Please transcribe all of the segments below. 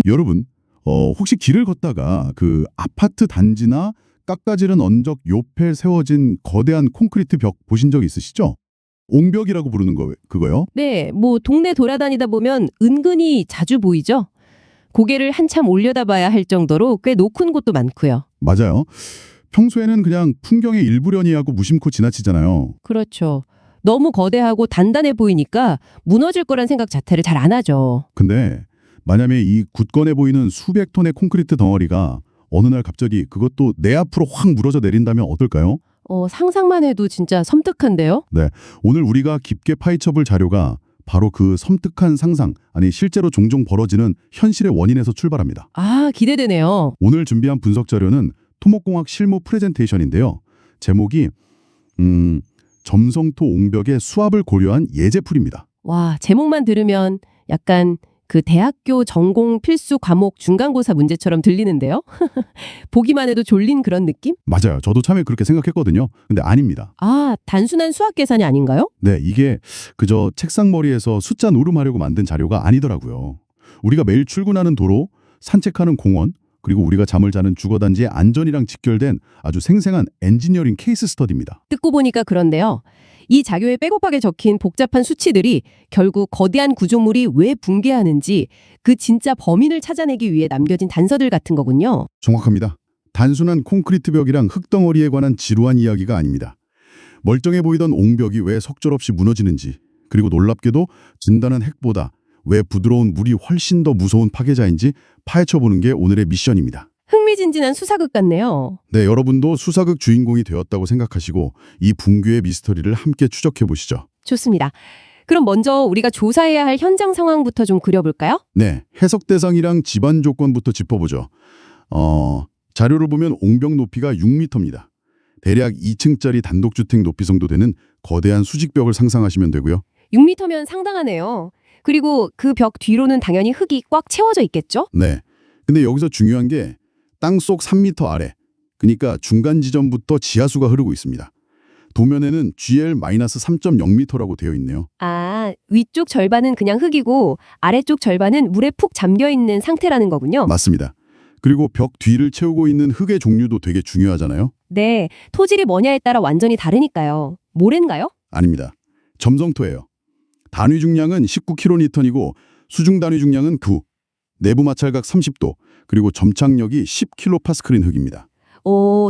여러분, 혹시 길을 걷다가 그 아파트 단지나 깎아지른 언덕 옆에 세워진 거대한 콘크리트 벽 보신 적 있으시죠? 옹벽이라고 부르는 그거요. 네, 동네 돌아다니다 보면 은근히 자주 보이죠? 고개를 한참 올려다봐야 할 정도로 꽤 높은 곳도 많고요. 맞아요. 평소에는 그냥 풍경의 일부려니 하고 무심코 지나치잖아요. 그렇죠. 너무 거대하고 단단해 보이니까 무너질 거란 생각 자체를 잘 안 하죠. 근데 만약에 이 굳건해 보이는 수백 톤의 콘크리트 덩어리가 어느 날 갑자기 그것도 내 앞으로 확 무너져 내린다면 어떨까요? 상상만 해도 진짜 섬뜩한데요? 네, 오늘 우리가 깊게 파헤쳐볼 자료가 바로 그 섬뜩한 상상, 아니 실제로 종종 벌어지는 현실의 원인에서 출발합니다. 아, 기대되네요. 오늘 준비한 분석 자료는 토목공학 실무 프레젠테이션인데요. 제목이 점성토 옹벽의 수압을 고려한 예제풀입니다. 와, 제목만 들으면 약간 그 대학교 전공 필수 과목 중간고사 문제처럼 들리는데요? 보기만 해도 졸린 그런 느낌? 맞아요. 저도 처음에 그렇게 생각했거든요. 근데 아닙니다. 아, 단순한 수학 계산이 아닌가요? 네, 이게 그저 책상머리에서 숫자 노름하려고 만든 자료가 아니더라고요. 우리가 매일 출근하는 도로, 산책하는 공원, 그리고 우리가 잠을 자는 주거단지의 안전이랑 직결된 아주 생생한 엔지니어링 케이스 스터디입니다. 듣고 보니까 그런데요. 이 자료에 빼곡하게 적힌 복잡한 수치들이 결국 거대한 구조물이 왜 붕괴하는지 그 진짜 범인을 찾아내기 위해 남겨진 단서들 같은 거군요. 정확합니다. 단순한 콘크리트 벽이랑 흙덩어리에 관한 지루한 이야기가 아닙니다. 멀쩡해 보이던 옹벽이 왜 속절없이 무너지는지, 그리고 놀랍게도 진단한 핵보다 왜 부드러운 물이 훨씬 더 무서운 파괴자인지 파헤쳐보는 게 오늘의 미션입니다. 흥미진진한 수사극 같네요. 네, 여러분도 수사극 주인공이 되었다고 생각하시고 이 붕괴의 미스터리를 함께 추적해보시죠. 좋습니다. 그럼 먼저 우리가 조사해야 할 현장 상황부터 좀 그려볼까요? 네, 해석 대상이랑 집안 조건부터 짚어보죠. 자료를 보면 옹벽 높이가 6m입니다. 대략 2층짜리 단독주택 높이 정도 되는 거대한 수직벽을 상상하시면 되고요. 6m면 상당하네요. 그리고 그 벽 뒤로는 당연히 흙이 꽉 채워져 있겠죠? 네, 근데 여기서 중요한 게 땅속 3m 아래, 그러니까 중간 지점부터 지하수가 흐르고 있습니다. 도면에는 GL-3.0m라고 되어 있네요. 아, 위쪽 절반은 그냥 흙이고 아래쪽 절반은 물에 푹 잠겨 있는 상태라는 거군요. 맞습니다. 그리고 벽 뒤를 채우고 있는 흙의 종류도 되게 중요하잖아요. 네, 토질이 뭐냐에 따라 완전히 다르니까요. 모래인가요? 아닙니다. 점성토예요. 단위 중량은 19kN이고 수중 단위 중량은 9, 내부 마찰각 30도, 그리고 점착력이 10kPa인 흙입니다.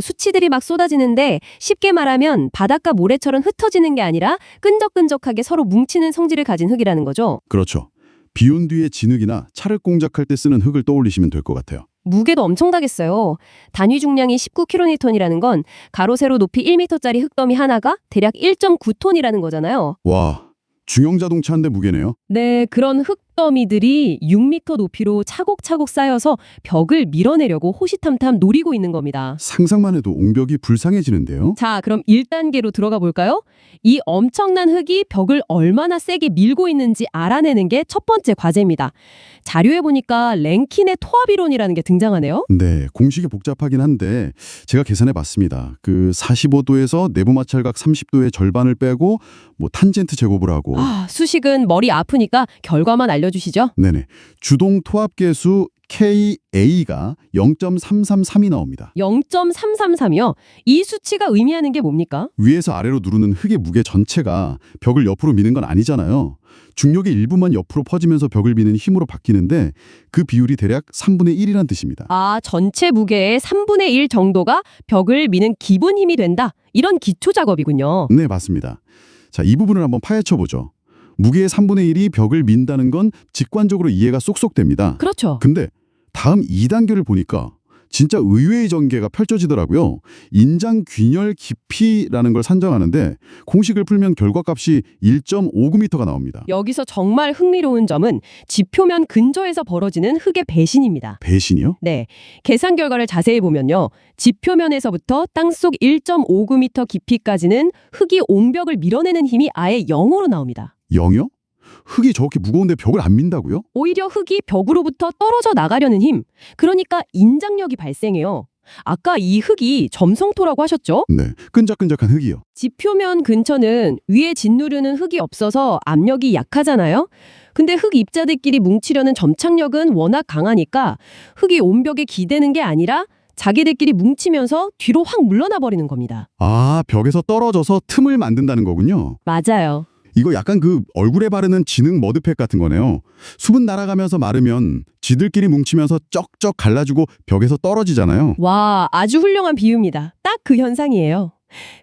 수치들이 막 쏟아지는데 쉽게 말하면 바닷가 모래처럼 흩어지는 게 아니라 끈적끈적하게 서로 뭉치는 성질을 가진 흙이라는 거죠. 그렇죠. 비온 뒤에 진흙이나 차를 공작할 때 쓰는 흙을 떠올리시면 될 것 같아요. 무게도 엄청나겠어요. 단위 중량이 19kN이라는 건 가로 세로 높이 1m짜리 흙더미 하나가 대략 1.9톤이라는 거잖아요. 와, 중형 자동차 한 대 무게네요. 네, 그런 흙더미들이 6m 높이로 차곡차곡 쌓여서 벽을 밀어내려고 호시탐탐 노리고 있는 겁니다. 상상만 해도 옹벽이 불쌍해지는데요. 자, 그럼 1단계로 들어가 볼까요? 이 엄청난 흙이 벽을 얼마나 세게 밀고 있는지 알아내는 게 첫 번째 과제입니다. 자료에 보니까 랭킨의 토합이론이라는 게 등장하네요. 네, 공식이 복잡하긴 한데 제가 계산해 봤습니다. 그 45도에서 내부 마찰각 30도의 절반을 빼고 탄젠트 제곱을 하고 수식은 머리 아프니까 결과만 알려주시죠. 네네. 주동 토합 계수 KA가 0.333이 나옵니다. 0.333이요? 이 수치가 의미하는 게 뭡니까? 위에서 아래로 누르는 흙의 무게 전체가 벽을 옆으로 미는 건 아니잖아요. 중력의 일부만 옆으로 퍼지면서 벽을 미는 힘으로 바뀌는데 그 비율이 대략 3분의 1이란 뜻입니다. 아, 전체 무게의 3분의 1 정도가 벽을 미는 기본 힘이 된다. 이런 기초 작업이군요. 네, 맞습니다. 자, 이 부분을 한번 파헤쳐보죠. 무게의 3분의 1이 벽을 민다는 건 직관적으로 이해가 쏙쏙 됩니다. 그렇죠. 근데 다음 2단계를 보니까 진짜 의외의 전개가 펼쳐지더라고요. 인장 균열 깊이라는 걸 산정하는데 공식을 풀면 결과값이 1.59m가 나옵니다. 여기서 정말 흥미로운 점은 지표면 근처에서 벌어지는 흙의 배신입니다. 배신이요? 네, 계산 결과를 자세히 보면요. 지표면에서부터 땅속 1.59m 깊이까지는 흙이 옹벽을 밀어내는 힘이 아예 0으로 나옵니다. 0이요? 흙이 저렇게 무거운데 벽을 안 민다고요? 오히려 흙이 벽으로부터 떨어져 나가려는 힘, 그러니까 인장력이 발생해요. 아까 이 흙이 점성토라고 하셨죠? 네, 끈적끈적한 흙이요. 지표면 근처는 위에 짓누르는 흙이 없어서 압력이 약하잖아요. 근데 흙 입자들끼리 뭉치려는 점착력은 워낙 강하니까 흙이 온벽에 기대는 게 아니라 자기들끼리 뭉치면서 뒤로 확 물러나 버리는 겁니다. 아, 벽에서 떨어져서 틈을 만든다는 거군요. 맞아요. 이거 약간 그 얼굴에 바르는 지능 머드팩 같은 거네요. 수분 날아가면서 마르면 지들끼리 뭉치면서 쩍쩍 갈라주고 벽에서 떨어지잖아요. 와, 아주 훌륭한 비유입니다. 딱 그 현상이에요.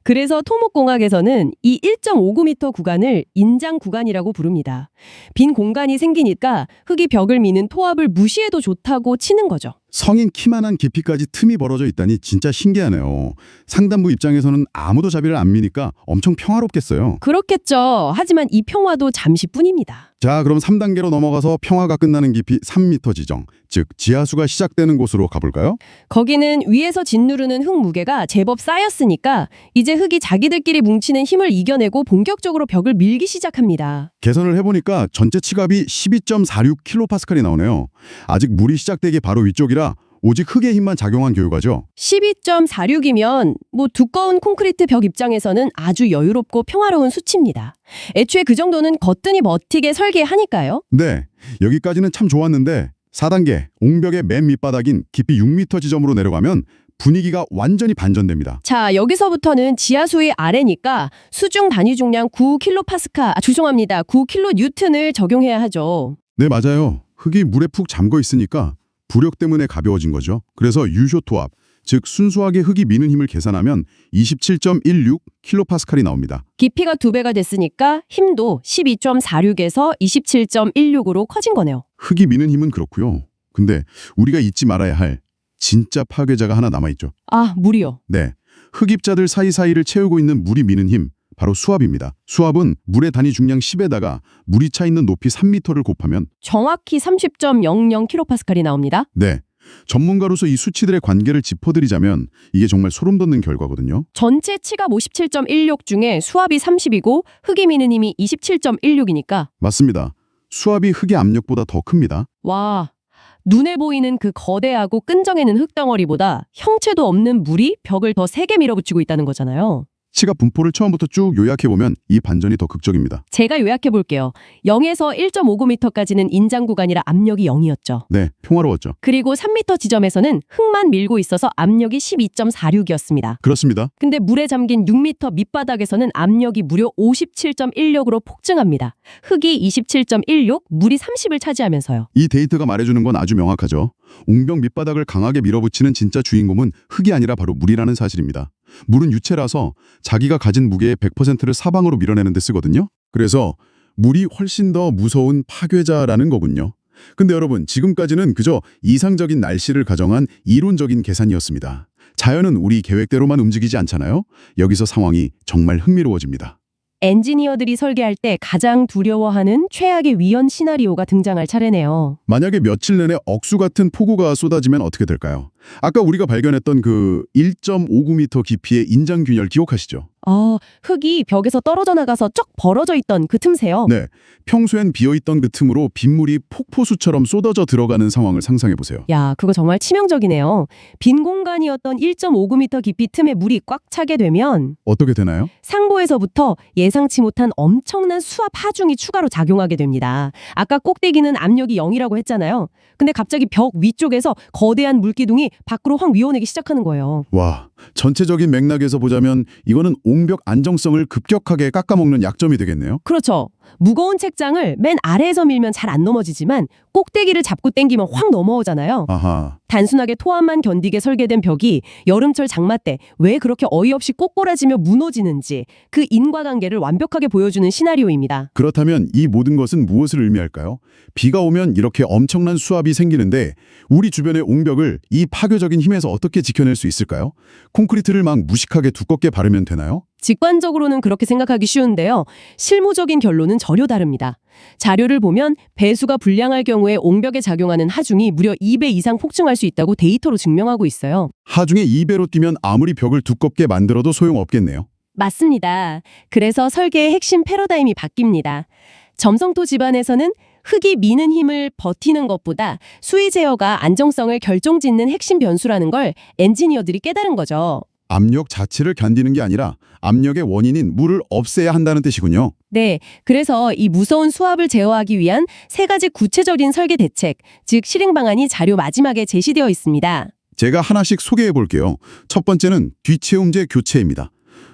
그래서 토목공학에서는 이 1.59m 구간을 인장 구간이라고 부릅니다. 빈 공간이 생기니까 흙이 벽을 미는 토합을 무시해도 좋다고 치는 거죠. 성인 키만한 깊이까지 틈이 벌어져 있다니 진짜 신기하네요. 상단부 입장에서는 아무도 자비를 안 미니까 엄청 평화롭겠어요. 그렇겠죠. 하지만 이 평화도 잠시뿐입니다. 자, 그럼 3단계로 넘어가서 평화가 끝나는 깊이 3m 지정, 즉 지하수가 시작되는 곳으로 가볼까요? 거기는 위에서 짓누르는 흙 무게가 제법 쌓였으니까 이제 흙이 자기들끼리 뭉치는 힘을 이겨내고 본격적으로 벽을 밀기 시작합니다. 계산을 해보니까 전체 치갑이 12.46kPa이 나오네요. 아직 물이 시작되기 바로 위쪽이라 오직 흙의 힘만 작용한 결과죠. 12.46이면 두꺼운 콘크리트 벽 입장에서는 아주 여유롭고 평화로운 수치입니다. 애초에 그 정도는 거뜬히 버티게 설계하니까요. 네, 여기까지는 참 좋았는데 4단계 옹벽의 맨 밑바닥인 깊이 6m 지점으로 내려가면 분위기가 완전히 반전됩니다. 자, 여기서부터는 지하수의 아래니까 수중 단위 중량 9kPa를 적용해야 하죠. 네, 맞아요. 흙이 물에 푹 잠겨 있으니까 부력 때문에 가벼워진 거죠. 그래서 유효 토합, 즉 순수하게 흙이 미는 힘을 계산하면 27.16kPa이 나옵니다. 깊이가 2배가 됐으니까 힘도 12.46에서 27.16으로 커진 거네요. 흙이 미는 힘은 그렇고요. 근데 우리가 잊지 말아야 할 진짜 파괴자가 하나 남아있죠. 아, 물이요. 네, 흙입자들 사이사이를 채우고 있는 물이 미는 힘, 바로 수압입니다. 수압은 물의 단위 중량 10에다가 물이 차 있는 높이 3m를 곱하면 정확히 30.00kPa이 나옵니다. 네, 전문가로서 이 수치들의 관계를 짚어드리자면 이게 정말 소름 돋는 결과거든요. 전체 치갑 57.16 중에 수압이 30이고 흙이 미는 힘이 27.16이니까 맞습니다. 수압이 흙의 압력보다 더 큽니다. 와, 눈에 보이는 그 거대하고 끈적이는 흙덩어리보다 형체도 없는 물이 벽을 더 세게 밀어붙이고 있다는 거잖아요. 치갑 분포를 처음부터 쭉 요약해보면 이 반전이 더 극적입니다. 제가 요약해 볼게요. 0에서 1.59m까지는 인장 구간이라 압력이 0이었죠. 네, 평화로웠죠. 그리고 3m 지점에서는 흙만 밀고 있어서 압력이 12.46이었습니다. 그렇습니다. 근데 물에 잠긴 6m 밑바닥에서는 압력이 무려 57.16으로 폭증합니다. 흙이 27.16, 물이 30을 차지하면서요. 이 데이터가 말해주는 건 아주 명확하죠. 옹벽 밑바닥을 강하게 밀어붙이는 진짜 주인공은 흙이 아니라 바로 물이라는 사실입니다. 물은 유체라서 자기가 가진 무게의 100%를 사방으로 밀어내는 데 쓰거든요. 그래서 물이 훨씬 더 무서운 파괴자라는 거군요. 근데 여러분, 지금까지는 그저 이상적인 날씨를 가정한 이론적인 계산이었습니다. 자연은 우리 계획대로만 움직이지 않잖아요. 여기서 상황이 정말 흥미로워집니다. 엔지니어들이 설계할 때 가장 두려워하는 최악의 위험 시나리오가 등장할 차례네요. 만약에 며칠 내내 억수 같은 폭우가 쏟아지면 어떻게 될까요? 아까 우리가 발견했던 그 1.59m 깊이의 인장균열 기억하시죠? 흙이 벽에서 떨어져 나가서 쩍 벌어져 있던 그 틈새요. 네, 평소엔 비어있던 그 틈으로 빗물이 폭포수처럼 쏟아져 들어가는 상황을 상상해보세요. 야, 그거 정말 치명적이네요. 빈 공간이었던 1.59m 깊이 틈에 물이 꽉 차게 되면 어떻게 되나요? 상부에서부터 예상치 못한 엄청난 수압 하중이 추가로 작용하게 됩니다. 아까 꼭대기는 압력이 0이라고 했잖아요. 근데 갑자기 벽 위쪽에서 거대한 물기둥이 밖으로 확 위어내기 시작하는 거예요. 와, 전체적인 맥락에서 보자면 이거는 옹벽 안정성을 급격하게 깎아먹는 약점이 되겠네요. 그렇죠. 무거운 책장을 맨 아래에서 밀면 잘 안 넘어지지만 꼭대기를 잡고 당기면 확 넘어오잖아요. 아하, 단순하게 토합만 견디게 설계된 벽이 여름철 장마 때 왜 그렇게 어이없이 꼬꾸라지며 무너지는지 그 인과관계를 완벽하게 보여주는 시나리오입니다. 그렇다면 이 모든 것은 무엇을 의미할까요? 비가 오면 이렇게 엄청난 수압이 생기는데 우리 주변의 옹벽을 이 파괴적인 힘에서 어떻게 지켜낼 수 있을까요? 콘크리트를 막 무식하게 두껍게 바르면 되나요? 직관적으로는 그렇게 생각하기 쉬운데요. 실무적인 결론은 전혀 다릅니다. 자료를 보면 배수가 불량할 경우에 옹벽에 작용하는 하중이 무려 2배 이상 폭증할 수 있다고 데이터로 증명하고 있어요. 하중에 2배로 뛰면 아무리 벽을 두껍게 만들어도 소용없겠네요. 맞습니다. 그래서 설계의 핵심 패러다임이 바뀝니다. 점성토 집안에서는 흙이 미는 힘을 버티는 것보다 수위 제어가 안정성을 결정짓는 핵심 변수라는 걸 엔지니어들이 깨달은 거죠. 압력 자체를 견디는 게 아니라 압력의 원인인 물을 없애야 한다는 뜻이군요. 네, 그래서 이 무서운 수압을 제어하기 위한 세 가지 구체적인 설계 대책, 즉 실행 방안이 자료 마지막에 제시되어 있습니다. 제가 하나씩 소개해 볼게요. 첫 번째는 뒤채움제 교체입니다.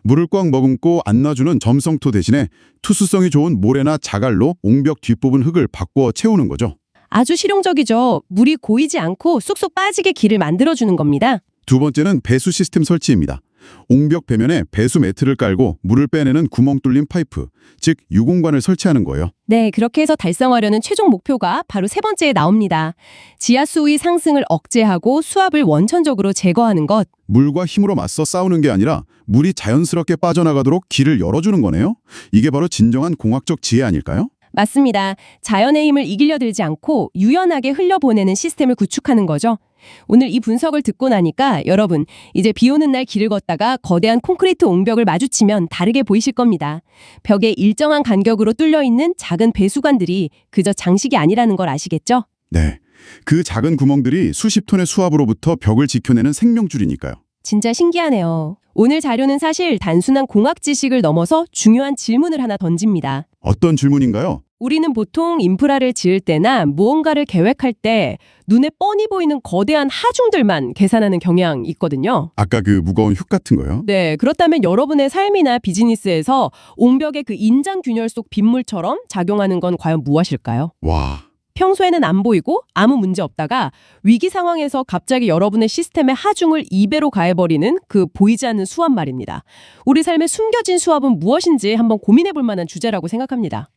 물을 꽉 머금고 안 놔주는 점성토 대신에 투수성이 좋은 모래나 자갈로 옹벽 뒷부분 흙을 바꿔 채우는 거죠. 아주 실용적이죠. 물이 고이지 않고 쑥쑥 빠지게 길을 만들어주는 겁니다. 두 번째는 배수 시스템 설치입니다. 옹벽 배면에 배수 매트를 깔고 물을 빼내는 구멍 뚫린 파이프, 즉 유공관을 설치하는 거예요. 네, 그렇게 해서 달성하려는 최종 목표가 바로 세 번째에 나옵니다. 지하수의 상승을 억제하고 수압을 원천적으로 제거하는 것. 물과 힘으로 맞서 싸우는 게 아니라 물이 자연스럽게 빠져나가도록 길을 열어주는 거네요. 이게 바로 진정한 공학적 지혜 아닐까요? 맞습니다. 자연의 힘을 이기려 들지 않고 유연하게 흘려보내는 시스템을 구축하는 거죠. 오늘 이 분석을 듣고 나니까 여러분, 이제 비 오는 날 길을 걷다가 거대한 콘크리트 옹벽을 마주치면 다르게 보이실 겁니다. 벽에 일정한 간격으로 뚫려 있는 작은 배수관들이 그저 장식이 아니라는 걸 아시겠죠? 네. 그 작은 구멍들이 수십 톤의 수압으로부터 벽을 지켜내는 생명줄이니까요. 진짜 신기하네요. 오늘 자료는 사실 단순한 공학 지식을 넘어서 중요한 질문을 하나 던집니다. 어떤 질문인가요? 우리는 보통 인프라를 지을 때나 무언가를 계획할 때 눈에 뻔히 보이는 거대한 하중들만 계산하는 경향이 있거든요. 아까 그 무거운 흙 같은 거요? 네, 그렇다면 여러분의 삶이나 비즈니스에서 옹벽의 그 인장 균열 속 빗물처럼 작용하는 건 과연 무엇일까요? 와, 평소에는 안 보이고 아무 문제 없다가 위기 상황에서 갑자기 여러분의 시스템에 하중을 2배로 가해버리는 그 보이지 않는 수압 말입니다. 우리 삶에 숨겨진 수압은 무엇인지 한번 고민해 볼 만한 주제라고 생각합니다.